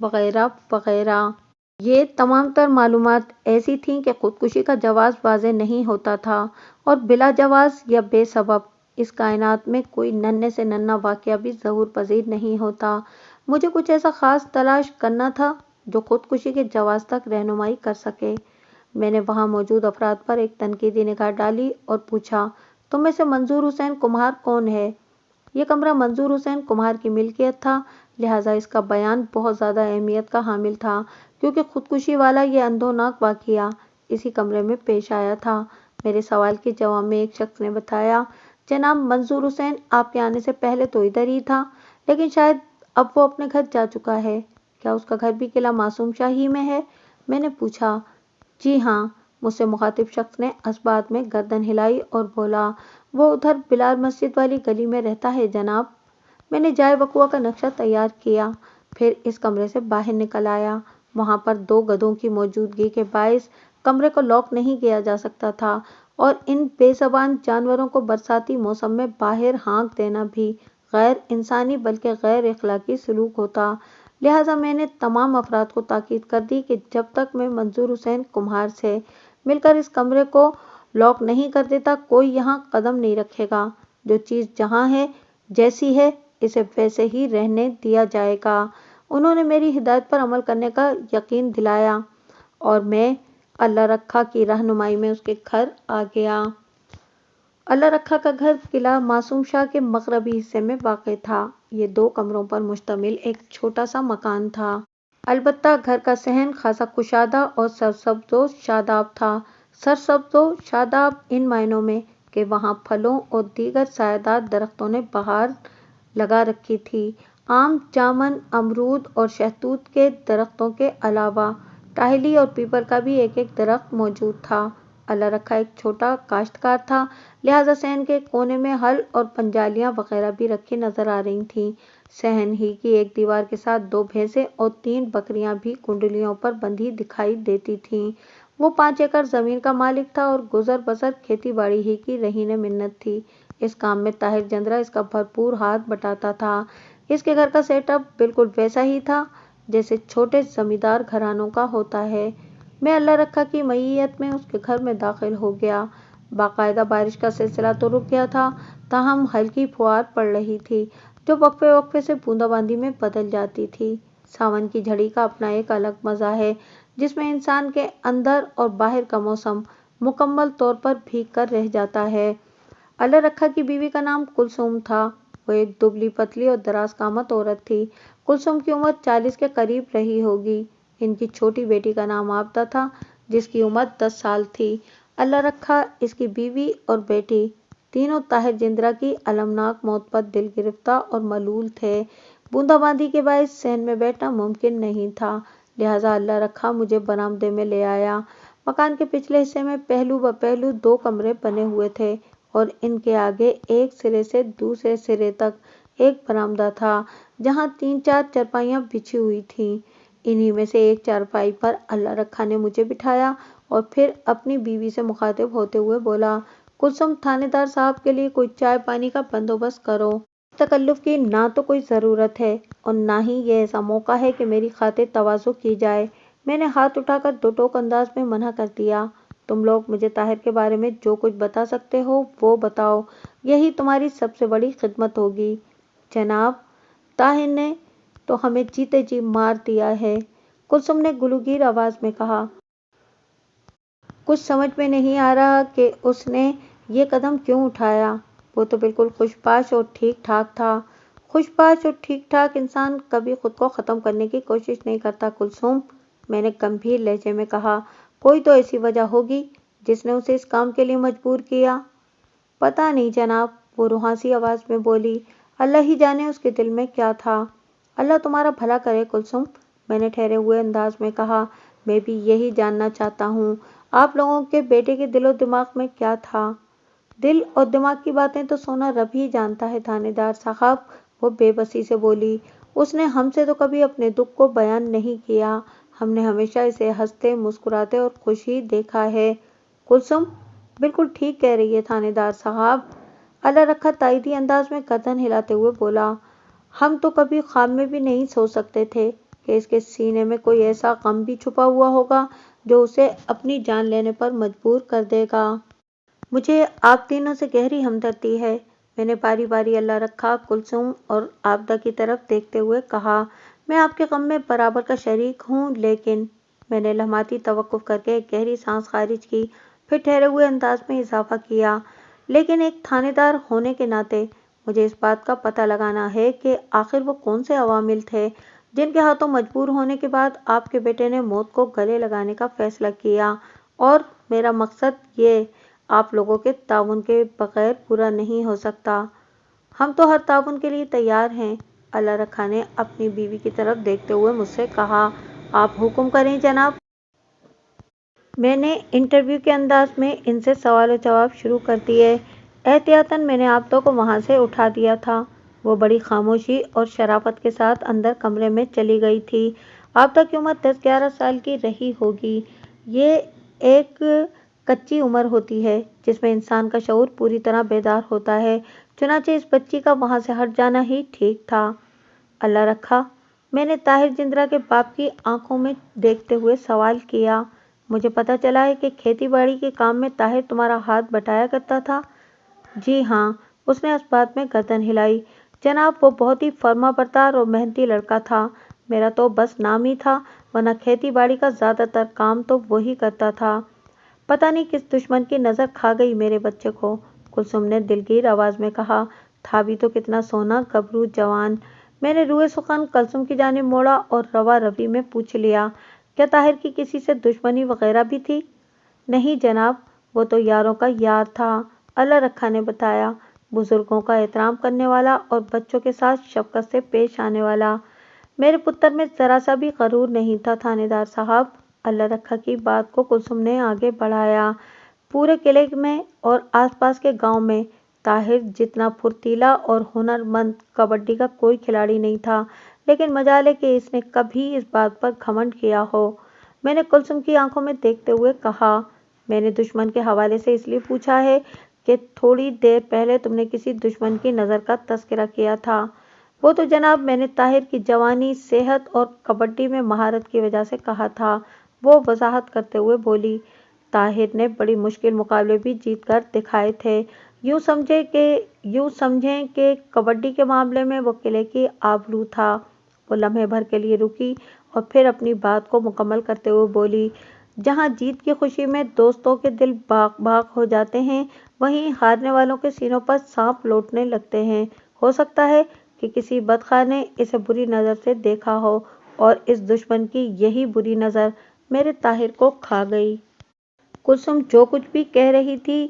وغیرہ وغیرہ۔ یہ تمام تر معلومات ایسی تھیں کہ خودکشی کا جواز واضح نہیں ہوتا تھا، اور بلا جواز یا بے سبب اس کائنات میں کوئی ننھے سے ننھا واقعہ بھی ظہور پذیر نہیں ہوتا۔ مجھے کچھ ایسا خاص تلاش کرنا تھا جو خودکشی کے جواز تک رہنمائی کر سکے۔ میں نے وہاں موجود افراد پر ایک تنقیدی نگاہ ڈالی اور پوچھا، تم میں سے منظور حسین کمہار کون ہے؟ یہ کمرہ منظور حسین کمہار کی ملکیت تھا، لہٰذا اس کا بیان بہت زیادہ اہمیت کا حامل تھا، کیونکہ خودکشی والا یہ اندھوناک واقعہ اسی کمرے میں پیش آیا تھا۔ میرے سوال کے جواب میں ایک شخص نے بتایا، جناب منظور حسین آپ کے آنے سے پہلے تو ادھر ہی تھا، لیکن شاید اب وہ اپنے گھر جا چکا ہے۔ کیا اس کا گھر بھی قلعہ معصوم شاہی میں ہے؟ میں نے پوچھا۔ جی ہاں، مجھ سے مخاطب شخص نے اثبات میں گردن ہلائی اور بولا، وہ ادھر بلال مسجد والی گلی میں رہتا ہے جناب۔ میں نے جائے وقوع کا نقشہ تیار کیا، پھر اس کمرے سے باہر نکل آیا۔ وہاں پر 2 گدھوں کی موجودگی کے باعث کمرے کو لاک نہیں کیا جا سکتا تھا، اور ان بے زبان جانوروں کو برساتی موسم میں باہر ہانک دینا بھی غیر انسانی بلکہ غیر اخلاقی سلوک ہوتا۔ لہٰذا میں نے تمام افراد کو تاکید کر دی کہ جب تک میں منظور حسین کمہار سے مل کر اس کمرے کو لاک نہیں کر دیتا، کوئی یہاں قدم نہیں رکھے گا۔ جو چیز جہاں ہے، جیسی ہے، اسے ویسے ہی رہنے دیا جائے گا۔ انہوں نے میری ہدایت پر عمل کرنے کا یقین دلایا، اور میں اللہ رکھا کی رہنمائی میں اس کے گھر آ گیا۔ اللہ رکھا کا گھر قلعہ معصوم شاہ کے مغربی حصے میں واقع تھا۔ یہ 2 کمروں پر مشتمل ایک چھوٹا سا مکان تھا۔ البتہ گھر کا صحن خاصا کشادہ اور سرسبز و شاداب تھا۔ سرسبز و شاداب ان معنوں میں کہ وہاں پھلوں اور دیگر سایہ دار درختوں نے بہار لگا رکھی تھی۔ آم، جامن، امرود اور شہتوت کے درختوں کے علاوہ ٹاہلی اور پیپل کا بھی ایک ایک درخت موجود تھا۔ اللہ رکھا ایک چھوٹا کاشتکار تھا، لہٰذا صحن کے ایک کونے میں ہل اور پنجالیاں وغیرہ بھی رکھی نظر آ رہی تھیں۔ صحن ہی کی ایک دیوار کے ساتھ 2 بھینسیں اور 3 بکریاں بھی کنڈلیوں پر بندھی دکھائی دیتی تھیں۔ وہ 5 ایکڑ زمین کا مالک تھا اور گزر بسر کھیتی باڑی ہی کی رہین منت تھی۔ اس کام میں طاہر جندرہ اس کا بھرپور ہاتھ بٹاتا تھا۔ اس کے گھر کا سیٹ اپ بالکل ویسا ہی تھا جیسے چھوٹے زمیندار گھرانوں کا ہوتا ہے۔ میں اللہ رکھا کی معیت میں اس کے گھر میں داخل ہو گیا۔ باقاعدہ بارش کا سلسلہ تو رک گیا تھا، تاہم ہلکی پھوار پڑ رہی تھی جو وقفے وقفے سے بوندا باندی میں بدل جاتی تھی۔ ساون کی جھڑی کا اپنا ایک الگ مزہ ہے، جس میں انسان کے اندر اور باہر کا موسم مکمل طور پر بھیگ کر رہ جاتا ہے۔ اللہ رکھا کی بیوی کا نام کلثوم تھا۔ وہ ایک دبلی پتلی اور دراز قامت عورت تھی۔ کلثوم کی عمر 40 کے قریب رہی ہوگی۔ ان کی چھوٹی بیٹی کا نام عابدہ تھا، جس کی عمر 10 سال تھی۔ اللہ رکھا، اس کی بیوی اور بیٹی تینوں طاہر جندرہ کی المناک موت پر دل گرفتہ اور ملول تھے۔ بوندا باندی کے باعث صحن میں بیٹھنا ممکن نہیں تھا، لہٰذا اللہ رکھا مجھے برآمدے میں لے آیا۔ مکان کے پچھلے حصے میں پہلو بہ پہلو 2 کمرے بنے ہوئے تھے، اور ان کے آگے ایک سرے سے دوسرے سرے تک ایک برآمدہ تھا جہاں 3-4 چارپائیاں بچھی ہوئی تھیں۔ انہی میں سے ایک چارپائی پر اللہ رکھا نے مجھے بٹھایا اور پھر اپنی بیوی سے مخاطب ہوتے ہوئے بولا، کلثوم، تھانے دار صاحب کے لیے کوئی چائے پانی کا بندوبست کرو۔ تکلف کی نہ تو کوئی ضرورت ہے اور نہ ہی یہ ایسا موقع ہے کہ میری خاطر تواضع کی جائے۔ میں نے ہاتھ اٹھا کر دو ٹوک انداز میں منع کر دیا۔ تم لوگ مجھے طاہر کے بارے میں جو کچھ بتا سکتے ہو وہ بتاؤ، یہی تمہاری سب سے بڑی خدمت ہوگی۔ جناب، طاہر نے تو ہمیں جیتے جی مار دیا ہے، کلثوم نے گلوگیر آواز میں کہا۔ کچھ سمجھ میں نہیں آ رہا کہ اس نے یہ قدم کیوں اٹھایا۔ وہ تو بالکل خوش پاش اور ٹھیک ٹھاک تھا۔ خوش پاش اور ٹھیک ٹھاک انسان کبھی خود کو ختم کرنے کی کوشش نہیں کرتا کلثوم، میں نے گمبھیر لہجے میں کہا۔ کوئی تو ایسی وجہ ہوگی جس نے اسے اس کام کے لیے مجبور کیا۔ پتہ نہیں جناب، وہ روحانسی آواز میں بولی، اللہ ہی جانے اس کے دل میں کیا تھا۔ اللہ تمہارا بھلا کرے کلثوم، میں نے ٹھہرے ہوئے انداز میں کہا۔ میں بھی یہی جاننا چاہتا ہوں، آپ لوگوں کے بیٹے کے دل و دماغ میں کیا تھا؟ دل اور دماغ کی باتیں تو سونا رب ہی جانتا ہے تھانے دار صاحب، وہ بے بسی سے بولی۔ اس نے ہم سے تو کبھی اپنے دکھ کو بیان نہیں کیا، ہم نے ہمیشہ اسے ہنستے، مسکراتے اور خوش ہی دیکھا ہے۔ کلثوم بالکل ٹھیک کہہ رہی ہے تھانے دار صاحب، اللہ رکھا تائیدی انداز میں گردن ہلاتے ہوئے بولا۔ ہم تو کبھی خواب میں بھی نہیں سوچ سکتے تھے کہ اس کے سینے میں کوئی ایسا غم بھی چھپا ہوا ہوگا جو اسے اپنی جان لینے پر مجبور کر دے گا۔ مجھے آپ تینوں سے گہری ہمدردی ہے۔ میں نے باری باری اللہ رکھا، کلثوم اور عابدہ کی طرف دیکھتے ہوئے کہا۔ میں آپ کے غم میں برابر کا شریک ہوں، لیکن میں نے لمحاتی توقف کر کے ایک گہری سانس خارج کی، پھر ٹھہرے ہوئے انداز میں اضافہ کیا، لیکن ایک تھانے دار ہونے کے ناطے مجھے اس بات کا پتہ لگانا ہے کہ آخر وہ کون سے عوامل تھے جن کے ہاتھوں مجبور ہونے کے بعد آپ کے بیٹے نے موت کو گلے لگانے کا فیصلہ کیا، اور میرا مقصد یہ آپ لوگوں کے تعاون کے بغیر پورا نہیں ہو سکتا۔ ہم تو ہر تعاون کے لیے تیار ہیں، اللہ رکھا نے اپنی بیوی کی طرف دیکھتے ہوئے مجھ سے کہا۔ آپ حکم کریں جناب۔ میں نے انٹرویو کے انداز میں ان سے سوال و جواب شروع کر دیے۔ احتیاطاً میں نے عابدہ کو وہاں سے اٹھا دیا تھا۔ وہ بڑی خاموشی اور شرافت کے ساتھ اندر کمرے میں چلی گئی تھی۔ عابدہ کی عمر 10-11 سال کی رہی ہوگی۔ یہ ایک کچی عمر ہوتی ہے جس میں انسان کا شعور پوری طرح بیدار ہوتا ہے، چنانچہ اس بچی کا وہاں سے ہٹ جانا ہی ٹھیک تھا۔ اللہ رکھا، میں نے طاہر جندرہ کے باپ کی آنکھوں میں دیکھتے ہوئے سوال کیا۔ مجھے پتہ چلا ہے کہ کھیتی باڑی کے کام میں طاہر تمہارا ہاتھ بٹایا کرتا تھا؟ جی ہاں، اس نے اس بات میں گردن ہلائی۔ جناب، وہ بہت ہی فرما بردار اور محنتی لڑکا تھا۔ میرا تو بس نام ہی تھا، ورنہ کھیتی باڑی کا زیادہ تر کام تو وہی کرتا تھا۔ پتہ نہیں کس دشمن کی نظر کھا گئی میرے بچے کو، کلثوم نے دلگیر آواز میں کہا۔ تھا بھی تو کتنا سونا، گبرو جوان۔ میں نے روئے سخن کلثوم کی جانب موڑا اور روا روی میں پوچھ لیا، کیا طاہر کی کسی سے دشمنی وغیرہ بھی تھی؟ نہیں جناب، وہ تو یاروں کا یار تھا، اللہ رکھا نے بتایا، بزرگوں کا احترام کرنے والا اور بچوں کے ساتھ شفقت سے پیش آنے والا۔ میرے پتر میں ذرا سا بھی غرور نہیں تھا تھانے دار صاحب۔ اللہ رکھا کی بات کو کلثوم نے آگے بڑھایا۔ پورے قلعے میں اور آس پاس کے گاؤں میں طاہر جتنا پھرتیلا اور ہنرمند کبڈی کا کوئی کھلاڑی نہیں تھا، لیکن مجال ہے کہ اس نے کبھی اس بات پر گھمنڈ کیا ہو۔ میں نے کلثوم کی آنکھوں میں دیکھتے ہوئے کہا، میں نے دشمن کے حوالے سے اس لیے پوچھا ہے کہ تھوڑی دیر پہلے تم نے کسی دشمن کی نظر کا تذکرہ کیا تھا۔ وہ تو جناب میں نے طاہر کی جوانی، صحت اور کبڈی میں مہارت کی وجہ سے کہا تھا، وہ وضاحت کرتے ہوئے بولی۔ طاہر نے بڑی مشکل مقابلے بھی جیت کر دکھائے تھے۔ یوں سمجھیں کہ کبڈی کے معاملے میں وہ قلعے کی آبرو تھا۔ وہ لمحے بھر کے لیے رکی اور پھر اپنی بات کو مکمل کرتے ہوئے بولی، جہاں جیت کی خوشی میں دوستوں کے دل باغ باغ ہو جاتے ہیں، وہیں ہارنے والوں کے سینوں پر سانپ لوٹنے لگتے ہیں۔ ہو سکتا ہے کہ کسی بدخواہ نے اسے بری نظر سے دیکھا ہو، اور اس دشمن کی یہی بری نظر میرے طاہر کو کھا گئی۔ کلثوم جو کچھ بھی کہہ رہی تھی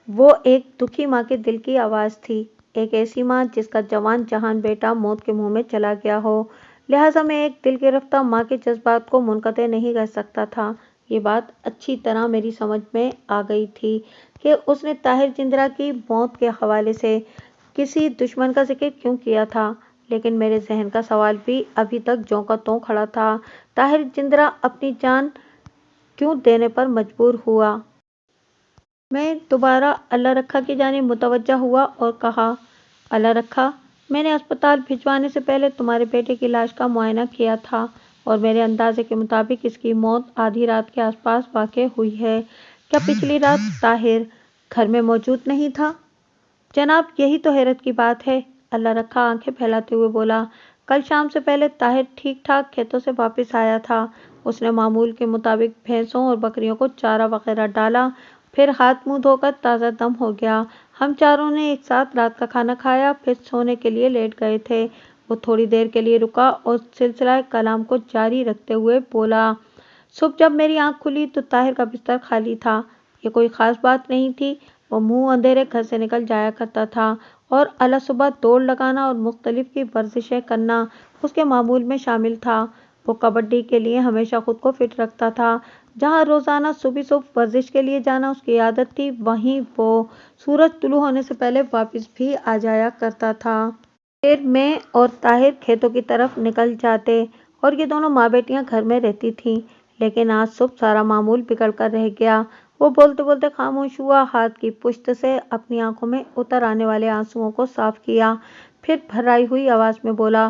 وہ ایک دکھی ماں کے دل کی آواز تھی، ایک ایسی ماں جس کا جوان جہان بیٹا موت کے منہ میں چلا گیا ہو، لہٰذا میں ایک دل گرفتہ ماں کے جذبات کو منقطع نہیں کر سکتا تھا۔ یہ بات اچھی طرح میری سمجھ میں آ گئی تھی کہ اس نے طاہر جندرہ کی موت کے حوالے سے کسی دشمن کا ذکر کیوں کیا تھا، لیکن میرے ذہن کا سوال بھی ابھی تک جوں کا توں کھڑا تھا، طاہر جندرہ اپنی جان کیوں دینے پر مجبور ہوا؟ میں دوبارہ اللہ رکھا کی جانب متوجہ ہوا اور کہا، اللہ رکھا، میں نے اسپتال بھجوانے سے پہلے تمہارے بیٹے کی لاش کا معائنہ کیا تھا، اور میرے اندازے کے مطابق اس کی موت آدھی رات کے آس پاس واقع ہوئی ہے۔ کیا پچھلی رات طاہر گھر میں موجود نہیں تھا؟ جناب، یہی تو حیرت کی بات ہے، اللہ رکھا آنکھیں پھیلاتے ہوئے بولا۔ کل شام سے پہلے طاہر ٹھیک ٹھاک کھیتوں سے واپس آیا تھا۔ اس نے معمول کے مطابق بھینسوں اور بکریوں کو چارہ وغیرہ ڈالا، پھر ہاتھ منہ دھو کر تازہ دم ہو گیا۔ ہم چاروں نے ایک ساتھ رات کا کھانا کھایا، پھر سونے کے لیے لیٹ گئے تھے۔ وہ تھوڑی دیر کے لیے رکا اور سلسلہ کلام کو جاری رکھتے ہوئے بولا، صبح جب میری آنکھ کھلی تو طاہر کا بستر خالی تھا۔ یہ کوئی خاص بات نہیں تھی، وہ منہ اندھیرے گھر سے نکل جایا کرتا تھا، اور الصبح دوڑ لگانا اور مختلف کی ورزشیں کرنا اس کے معمول میں شامل تھا۔ وہ کبڈی کے لیے ہمیشہ خود کو فٹ رکھتا تھا۔ جہاں روزانہ صبح ورزش کے لیے جانا اس کی عادت تھی، وہیں وہ سورج طلوع ہونے سے پہلے واپس بھی آ جایا کرتا تھا۔ پھر میں اور طاہر کھیتوں کی طرف نکل جاتے، اور یہ دونوں ماں بیٹیاں گھر میں رہتی تھیں۔ لیکن آج صبح سارا معمول بگڑ کر رہ گیا۔ وہ بولتے بولتے خاموش ہوا، ہاتھ کی پشت سے اپنی آنکھوں میں اتر آنے والے آنسوؤں کو صاف کیا، پھر بھرائی ہوئی آواز میں بولا،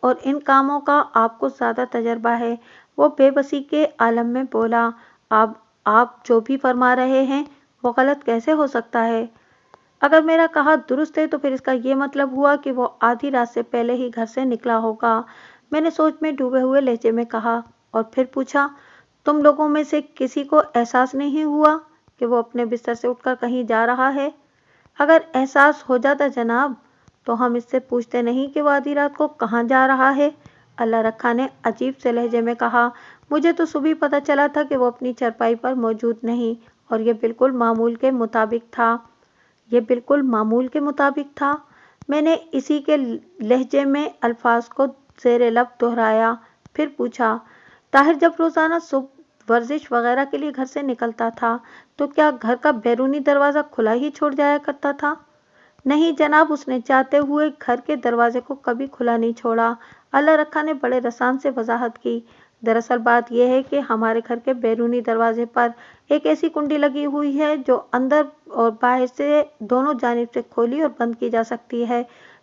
اور ان کاموں کا آپ کو زیادہ تجربہ ہے۔ وہ بے بسی کے عالم میں بولا، آپ جو بھی فرما رہے ہیں وہ غلط کیسے ہو سکتا ہے؟ اگر میرا کہا درست ہے تو پھر اس کا یہ مطلب ہوا کہ وہ آدھی رات سے پہلے ہی گھر سے نکلا ہوگا۔ میں نے سوچ میں ڈوبے ہوئے لہجے میں کہا اور پھر پوچھا، تم لوگوں میں سے کسی کو احساس نہیں ہوا کہ وہ اپنے بستر سے اٹھ کر کہیں جا رہا ہے؟ اگر احساس ہو جاتا جناب تو ہم اس سے پوچھتے نہیں کہ وہ آدھی رات کو کہاں جا رہا ہے؟ اللہ رکھا نے عجیب سے لہجے میں کہا، مجھے تو صبح پتہ چلا تھا کہ وہ اپنی چرپائی پر موجود نہیں، اور یہ بالکل معمول کے مطابق تھا۔ میں نے اسی کے لہجے میں الفاظ کو زیر لب دہرایا، پھر پوچھا، طاہر جب روزانہ صبح ورزش وغیرہ کے لیے گھر سے نکلتا تھا تو کیا گھر کا بیرونی دروازہ کھلا ہی چھوڑ جایا کرتا تھا؟ نہیں جناب، اس نے چاہتے ہوئے گھر کے دروازے کو کبھی کھلا نہیں چھوڑا۔ اللہ رکھا نے بڑے رسان سے وضاحت کی، دراصل بات یہ ہے کہ ہمارے گھر کے بیرونی دروازے پر ایک ایسی کنڈی لگی ہوئی ہے جو اندر اور باہر سے دونوں جانب سے کھولی اور بند کی جا سکتی ہے۔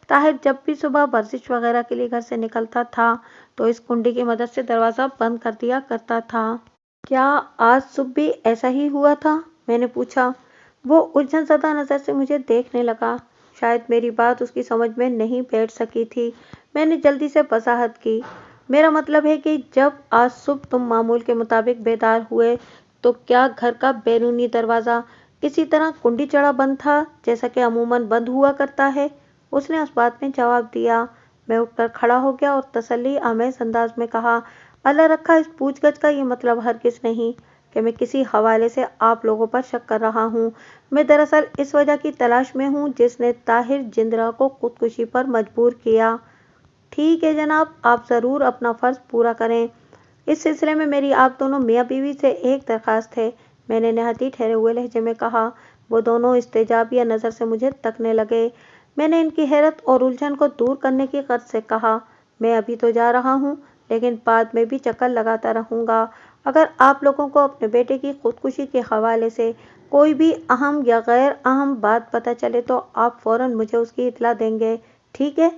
طاہر جب بھی صبح ورزش وغیرہ کے لیے گھر سے نکلتا تھا تو اس کنڈی کی مدد سے دروازہ بند کر دیا کرتا تھا۔ کیا آج صبح بھی ایسا ہی ہوا تھا؟ میں نے پوچھا۔ وہ الجھن زدہ نظر سے مجھے دیکھنے لگا، شاید میری بات اس کی سمجھ میں نہیں بیٹھ سکی تھی۔ میں نے جلدی سے وضاحت کی، میرا مطلب ہے کہ جب آج صبح تم معمول کے مطابق بیدار ہوئے تو کیا گھر کا بیرونی دروازہ اسی طرح کنڈی چڑھا بند تھا جیسا کہ عموماً بند ہوا کرتا ہے؟ اس نے اس بات میں جواب دیا۔ میں اٹھ کر کھڑا ہو گیا اور تسلی آمیز انداز میں کہا، اللہ رکھا، اس پوچھ گچھ کا یہ مطلب ہرگز نہیں کہ میں کسی حوالے سے آپ لوگوں پر شک کر رہا ہوں۔ میں دراصل اس وجہ کی تلاش میں ہوں جس نے طاہر جندرا کو خودکشی پر مجبور کیا۔ ٹھیک ہے جناب، آپ ضرور اپنا فرض پورا کریں۔ اس سلسلے میں میری آپ دونوں میاں بیوی سے ایک درخواست ہے، میں نے نہایت ہی ٹھہرے ہوئے لہجے میں کہا۔ وہ دونوں استجابیہ نظر سے مجھے تکنے لگے۔ میں نے ان کی حیرت اور الجھن کو دور کرنے کی غرض سے کہا، میں ابھی تو جا رہا ہوں لیکن بعد میں بھی چکر لگاتا رہوں گا۔ اگر آپ لوگوں کو اپنے بیٹے کی خودکشی کے حوالے سے کوئی بھی اہم یا غیر اہم بات پتہ چلے تو آپ فوراً مجھے اس کی اطلاع دیں گے، ٹھیک ہے؟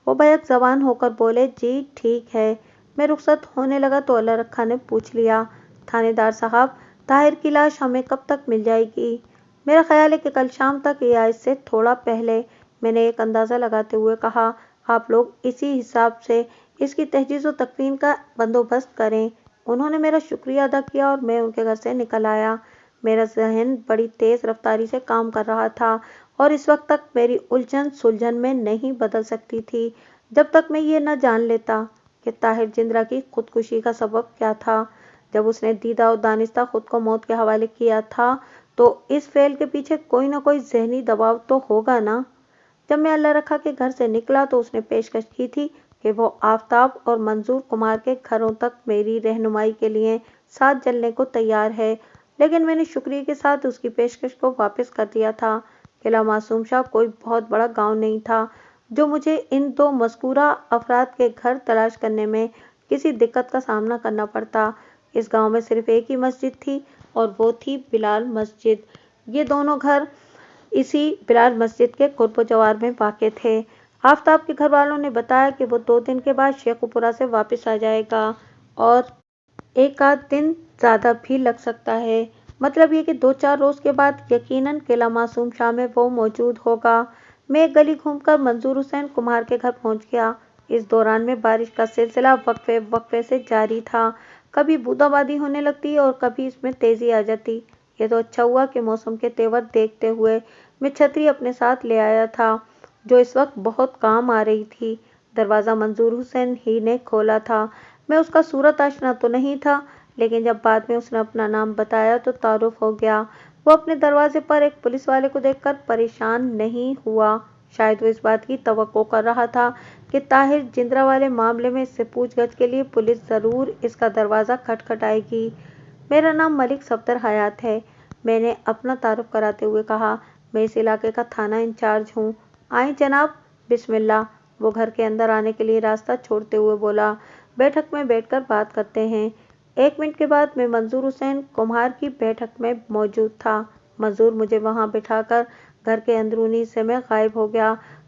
وہ بیک زبان ہو کر بولے، جی ٹھیک ہے۔ میں رخصت ہونے لگا تو اللہ رکھا نے پوچھ لیا، تھانے دار صاحب، طاہر کی لاش ہمیں کب تک مل جائے گی؟ میرا خیال ہے کہ کل شام تک یا اس سے تھوڑا پہلے، میں نے ایک اندازہ لگاتے ہوئے کہا۔ آپ لوگ اسی حساب سے اس کی تجہیز و تکفین کا بندوبست کریں۔ انہوں نے میرا شکریہ ادا کیا اور میں ان کے گھر سے نکل آیا۔ میرا ذہن بڑی تیز رفتاری سے کام کر رہا تھا اور اس وقت تک میری الجھن سلجھن میں نہیں بدل سکتی تھی جب تک میں یہ نہ جان لیتا کہ طاہر جندرا کی خودکشی کا سبب کیا تھا۔ جب اس نے دیدہ و دانستہ خود کو موت کے حوالے کیا تھا تو اس فعل کے پیچھے کوئی نہ کوئی ذہنی دباؤ تو ہوگا نا۔ جب میں اللہ رکھا کے گھر سے نکلا تو اس نے پیشکش کی تھی کہ وہ آفتاب اور منظور کمار کے گھروں تک میری رہنمائی کے لیے ساتھ چلنے کو تیار ہے، لیکن میں نے شکریہ کے ساتھ اس کی پیشکش کو واپس کر دیا تھا۔ قلعہ معصوم شاہ کوئی بہت بڑا گاؤں نہیں تھا جو مجھے ان دو مذکورہ افراد کے گھر تلاش کرنے میں کسی دقت کا سامنا کرنا پڑتا۔ اس گاؤں میں صرف ایک ہی مسجد تھی اور وہ تھی بلال مسجد۔ یہ دونوں گھر اسی بلال مسجد کے قرب و جوار میں واقع تھے۔ آفتاب کے گھر والوں نے بتایا کہ وہ 2 دن کے بعد شیخو پورہ سے واپس آ جائے گا اور 1 آدھ دن زیادہ بھی لگ سکتا ہے، مطلب یہ کہ 2-4 روز کے بعد یقیناً قلعہ معصوم شاہ میں وہ موجود ہوگا۔ میں ایک گلی گھوم کر منظور حسین کمار کے گھر پہنچ گیا۔ اس دوران میں بارش کا سلسلہ وقفے وقفے سے جاری تھا، کبھی بوندا باندی ہونے لگتی اور کبھی اس میں تیزی آ جاتی۔ یہ تو اچھا ہوا کہ موسم کے تیور دیکھتے ہوئے میں چھتری اپنے ساتھ لے آیا تھا جو اس وقت بہت کام آ رہی تھی۔ دروازہ منظور حسین ہی نے کھولا تھا۔ میں اس کا صورت آشنا تو نہیں تھا لیکن جب بعد میں اس نے اپنا نام بتایا تو تعارف ہو گیا۔ وہ اپنے دروازے پر ایک پولیس والے کو دیکھ کر پریشان نہیں ہوا، شاید وہ اس بات کی توقع کر رہا تھا کہ طاہر جندرا والے معاملے میں اس سے پوچھ گچھ کے لیے پولیس ضرور اس کا دروازہ کھٹکھٹائے گی۔ میرا نام ملک صفدر حیات ہے، میں نے اپنا تعارف کراتے ہوئے کہا۔ میں اس علاقے کا تھانہ انچارج ہوں۔ آئیں جناب، بسم اللہ۔ وہ گھر کے اندر آنے کے لیے راستہ چھوڑتے ہوئے بولا، بیٹھک میں بیٹھ کر بات کرتے ہیں۔ 1 منٹ کے بعد میں منظور حسین کمار کی بیٹھک میں موجود تھا۔ منظور مجھے وہاں بٹھا کر گھر کے اندرونی حصے میں غائب ہو گیا۔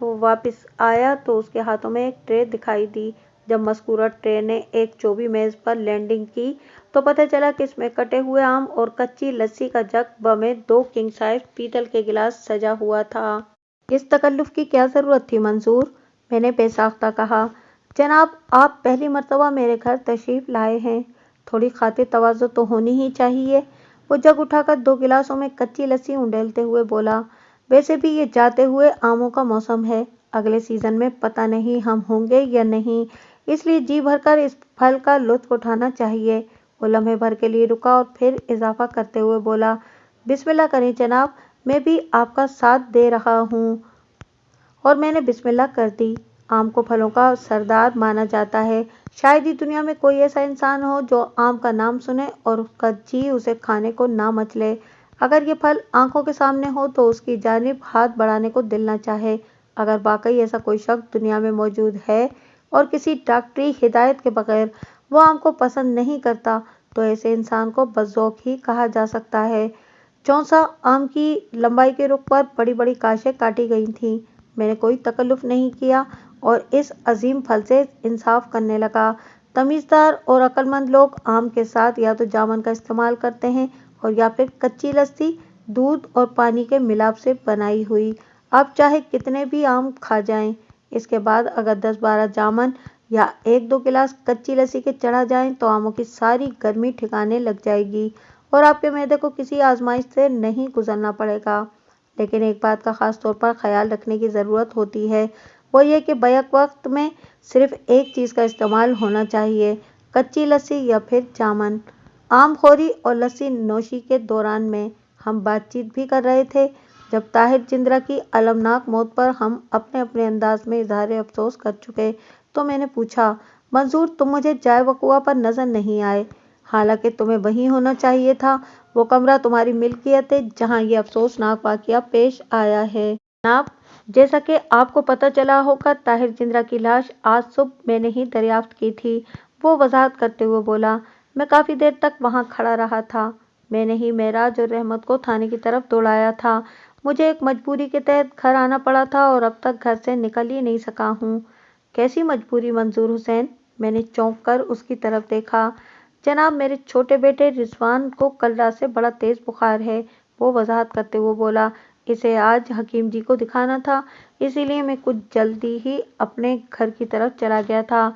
وہ واپس آیا تو اس کے ہاتھوں میں ایک ٹرے دکھائی دی۔ جب مذکورہ ٹرے نے ایک چوبی میز پر لینڈنگ کی تو پتہ چلا کہ اس میں کٹے ہوئے آم اور کچی لسی کا جگ بمیں 2 کنگ سائز پیتل کے گلاس سجا ہوا تھا۔ اس تکلف کی کیا ضرورت تھی منظور؟ میں نے بے ساختہ کہا۔ جناب، آپ پہلی مرتبہ میرے گھر تشریف لائے ہیں، تھوڑی خاطر تواضع تو ہونی ہی چاہیے۔ وہ جگ اٹھا کر 2 گلاسوں میں کچی لسی انڈیلتے ہوئے بولا، ویسے بھی یہ جاتے ہوئے آموں کا موسم ہے، اگلے سیزن میں پتہ نہیں ہم ہوں گے یا نہیں، اس لیے جی بھر کر اس پھل کا لطف اٹھانا چاہیے۔ وہ لمحے بھر کے لیے رکا اور پھر اضافہ کرتے ہوئے بولا، بسم اللہ کریں جناب، میں بھی آپ کا ساتھ دے رہا ہوں۔ اور میں نے بسم اللہ کر دی۔ آم کو پھلوں کا سردار مانا جاتا ہے، شاید ہی دنیا میں کوئی ایسا انسان ہو جو آم کا نام سنے اور اس کا جی اسے کھانے کو نہ مچلے۔ اگر یہ پھل آنکھوں کے سامنے ہو تو اس کی جانب ہاتھ بڑھانے کو دل نہ چاہے۔ اگر واقعی ایسا کوئی شخص دنیا میں موجود ہے اور کسی ڈاکٹری ہدایت کے بغیر وہ آم کو پسند نہیں کرتا تو ایسے انسان کو بدذوق ہی کہا جا سکتا ہے۔ چونسا آم کی لمبائی کے رخ پر بڑی بڑی کاشیں کاٹی گئی تھیں۔ میں نے کوئی تکلف نہیں کیا اور اس عظیم پھل سے انصاف کرنے لگا۔ تمیزدار اور عقل مند لوگ آم کے ساتھ یا تو جامن کا استعمال کرتے ہیں اور یا پھر کچی لسی دودھ اور پانی کے ملاپ سے بنائی ہوئی۔ آپ چاہے کتنے بھی آم کھا جائیں، اس کے بعد اگر 10-12 جامن یا 1-2 گلاس کچی لسی کے چڑھا جائیں تو آموں کی ساری گرمی ٹھکانے لگ جائے گی اور آپ کے معدے کو کسی آزمائش سے نہیں گزرنا پڑے گا۔ لیکن ایک بات کا خاص طور پر خیال رکھنے کی ضرورت ہوتی ہے، وہ یہ کہ بیک وقت میں صرف ایک چیز کا استعمال ہونا چاہیے، کچی لسی یا پھر جامن۔ آم خوری اور لسی نوشی کے دوران میں ہم بات چیت بھی کر رہے تھے جب طاہر جندرا کی المناک موت پر ہم اپنے اپنے انداز میں اظہار افسوس کر چکے تو میں نے پوچھا، منظور تم مجھے جائے وقوع پر نظر نہیں آئے، حالانکہ تمہیں وہیں ہونا چاہیے تھا، وہ کمرہ تمہاری ملکیت ہے جہاں یہ افسوسناک واقعہ پیش آیا ہے۔ جناب، جیسا کہ آپ کو پتہ چلا ہوگا طاہر جندرا کی لاش آج صبح میں نے ہی دریافت کی تھی، وہ وضاحت کرتے ہوئے بولا۔ میں کافی دیر تک وہاں کھڑا رہا تھا، میں نے ہی معراج اور رحمت کو تھانے کی طرف دوڑایا تھا، مجھے ایک مجبوری کے تحت گھر آنا پڑا تھا اور اب تک گھر سے نکل ہی نہیں سکا ہوں۔ کیسی مجبوری منظور حسین؟ میں نے چونک کر اس کی طرف دیکھا۔ جناب، میرے چھوٹے بیٹے رضوان کو کل رات سے بڑا تیز بخار ہے، وہ وضاحت کرتے ہوئے بولا، اسے آج حکیم جی کو دکھانا تھا، اسی لیے میں کچھ جلدی ہی اپنے گھر کی طرف چلا گیا تھا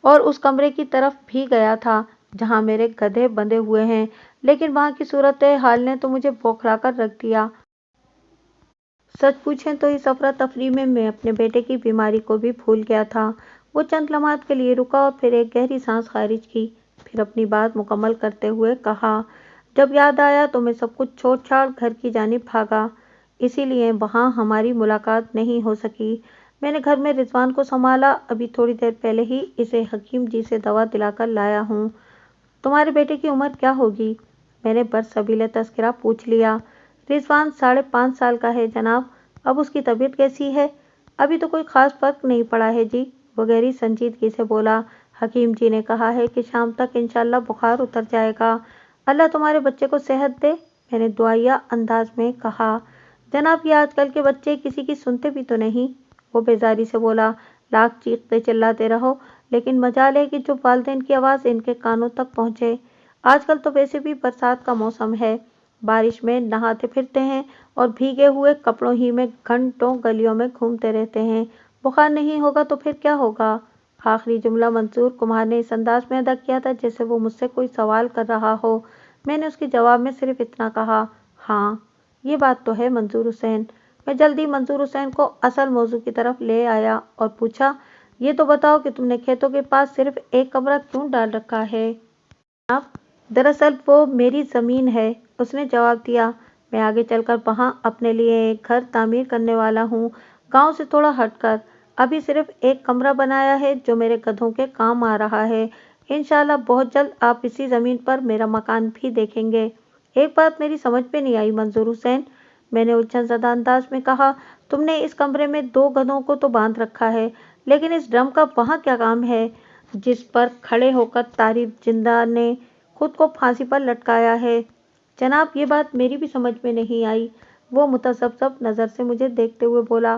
اور اس کمرے کی طرف بھی گیا تھا جہاں میرے گدھے بندھے ہوئے ہیں، لیکن وہاں کی صورتحال نے تو مجھے بوکھلا کر رکھ دیا۔ سچ پوچھیں تو اس افراتفری میں میں اپنے بیٹے کی بیماری کو بھی بھول گیا تھا۔ وہ چند لمحات کے لیے رکا اور پھر ایک گہری سانس خارج کی، پھر اپنی بات مکمل کرتے ہوئے کہا، جب یاد آیا تو میں سب کچھ چھوڑ چھاڑ گھر کی جانب بھاگا، اسی لیے وہاں ہماری ملاقات نہیں ہو سکی۔ میں نے گھر میں رضوان کو سنبھالا، ابھی تھوڑی دیر پہلے ہی اسے حکیم جی سے دوا دلا کر لایا ہوں۔ تمہارے بیٹے کی عمر کیا ہوگی؟ میں نے برسبیل تذکرہ پوچھ لیا۔ رضوان 5.5 سال کا ہے جناب۔ اب اس کی طبیعت کیسی ہے؟ ابھی تو کوئی خاص فرق نہیں پڑا ہے جی، وہ گہری سنجیدگی سے بولا۔ حکیم جی نے کہا ہے کہ شام تک انشاءاللہ بخار اتر جائے گا۔ اللہ تمہارے بچے کو صحت دے، میں نے دعائیا انداز میں کہا۔ جناب، یہ آج کل کے بچے کسی کی سنتے بھی تو نہیں، وہ بیزاری سے بولا۔ لاکھ چیختے چلاتے رہو لیکن مجال ہے کہ جو والدین کی آواز ان کے کانوں تک پہنچے۔ آج کل تو ویسے بھی برسات کا موسم ہے، بارش میں نہاتے پھرتے ہیں اور بھیگے ہوئے کپڑوں ہی میں گھنٹوں گلیوں میں گھومتے رہتے ہیں، بخار نہیں ہوگا تو پھر کیا ہوگا؟ آخری جملہ منظور کمار نے اس انداز میں ادا کیا تھا جیسے وہ مجھ سے کوئی سوال کر رہا ہو۔ میں نے اس کے جواب میں صرف اتنا کہا، ہاں یہ بات تو ہے منظور حسین۔ میں جلدی منظور حسین کو اصل موضوع کی طرف لے آیا اور پوچھا، یہ تو بتاؤ کہ تم نے کھیتوں کے پاس صرف ایک کمرہ کیوں ڈال رکھا ہے؟ جناب، دراصل وہ میری زمین ہے، اس نے جواب دیا، میں آگے چل کر وہاں اپنے لیے ایک گھر تعمیر کرنے والا ہوں، گاؤں سے تھوڑا ہٹ کر۔ ابھی صرف ایک کمرہ بنایا ہے جو میرے گدھوں کے کام آ رہا ہے، انشاءاللہ بہت جلد آپ اسی زمین پر میرا مکان بھی دیکھیں گے۔ ایک بات میری سمجھ میں نہیں آئی منظور حسین، میں نے الجھن زدہ انداز میں کہا، تم نے اس کمرے میں 2 گدھوں کو تو باندھ رکھا ہے، لیکن اس ڈرم کا وہاں کیا کام ہے جس پر کھڑے ہو کر طاہر جندرا نے خود کو پھانسی پر لٹکایا ہے؟ جناب، یہ بات میری بھی سمجھ میں نہیں آئی، وہ متذبذب نظر سے مجھے دیکھتے ہوئے بولا۔